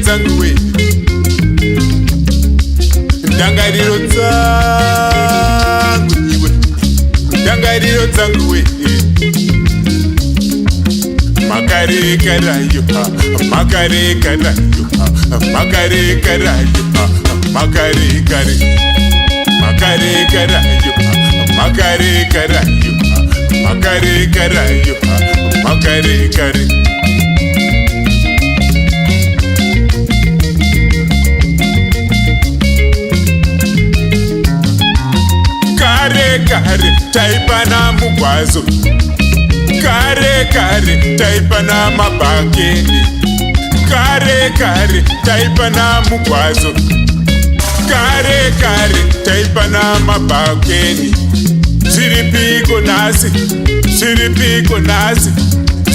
dzangu we, ndangariro dzangu iwe, ndangariro dzangu we. Makare karayo, makare karayo, makare karayo, makare kare, makare karayo, makare karayo, makare karayo, makare kare. Kare kare taipana mugwazo, kare kare taipana mabhakeni, kare kare taipana mugwazo, kare kare taipana mabhakeni. Zviripiko nasi, zviripiko nasi,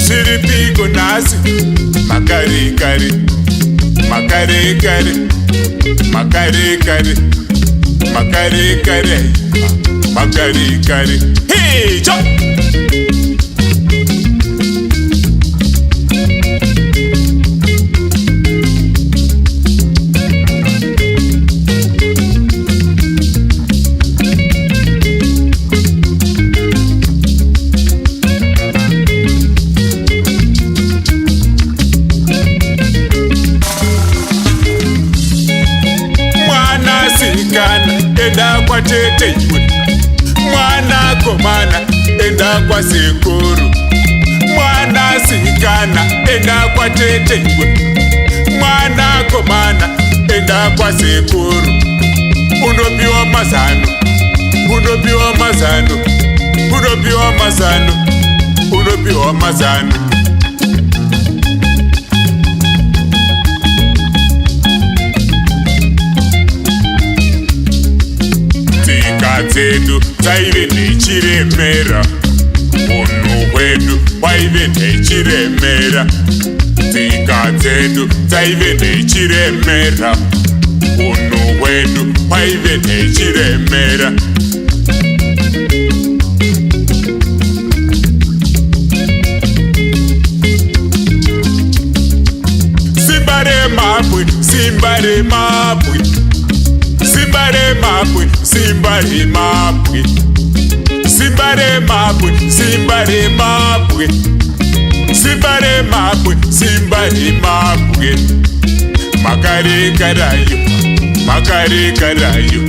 zviripiko nasi. Makare kare, makare kare, makare kare, makare kare, makare kare. Hey, chop! Enda kwa tete iwe, mwana komana enda kwa sekuru, mwana sikana enda kwa tete iwe, mwana komana enda kwa sekuru. Unopiwa mazano, unopiwa mazano, unopiwa mazano, unopiwa mazano. Dzedu dzaive nechiremera, unhu hwedu hwaive nechiremera. Tsika dzedu dzaive nechiremera, unhu hwedu hwaive nechiremera. Simba remabwe, simba remabwe, simba remabwe, simba remabwe, simba remabwe, simba remabwe, simba remabwe, simba remabwe. Makare karayo, makare karayo,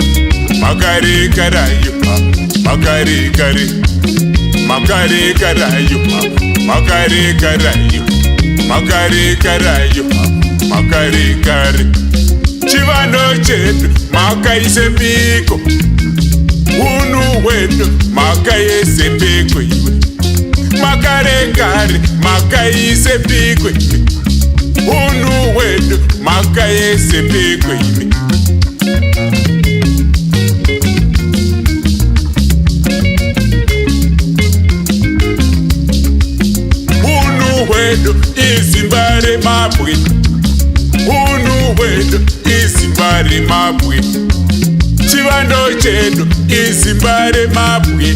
makare karayo, makare kare, makare karayo, makare karayo, makare karayo, makare kare. Chivano chedu makaise piko, unhu hwedu makaise piko iwe, makare kare makaise piko iwe, unhu hwedu makaise piko iwe. Unhu hwedu izimba remabwe, unhu hwedu izimba remabwe, chivando chedu izimba remabwe,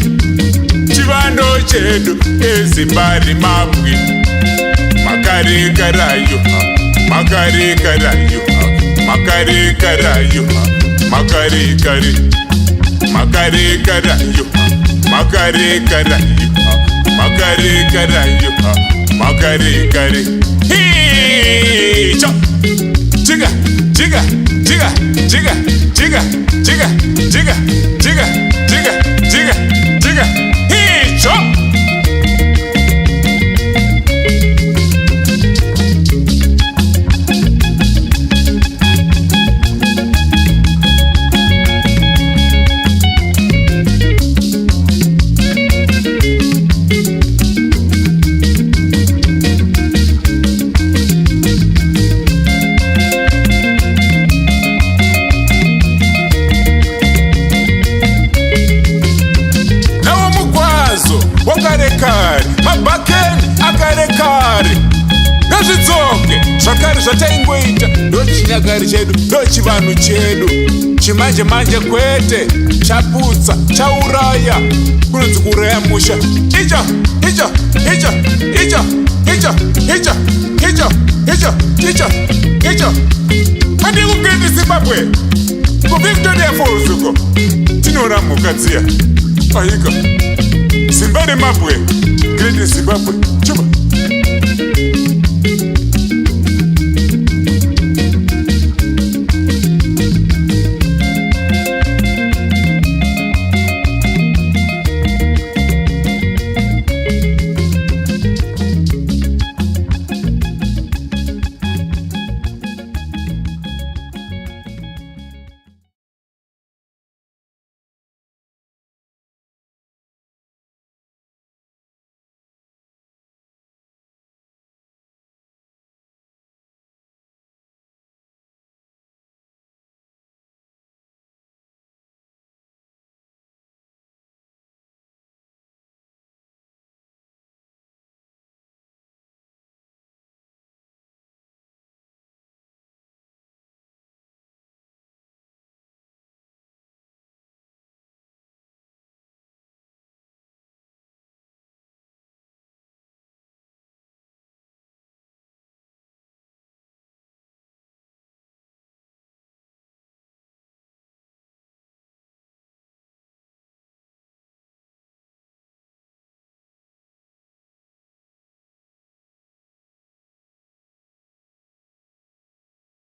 chivando chedu izimba remabwe. Makare karayo, makare karayo, makare karayo, makare kare, makare karayo, makare karayo, makare karayo, makare kare. Hey, chop! Jiga, jiga, jiga, jiga, jiga, jiga, jiga, jiga, jiga, jiga, jiga. Hey, chop! Wakarekare, mabhakeni akarekare, ngazvidzoke zvakare zvataingoita. Ndochinyakare chedu, ndochivanhu chedu, chimanje manje kwete, chaputsa, chauraya, kunonzi kuuraya musha. Icho, icho, icho, icho, icho, icho, icho andi kugreat Zimbabwe ku Victoria Falls uko tinora mukadziya ayika Zimbabwe Great Zimbabwe chupa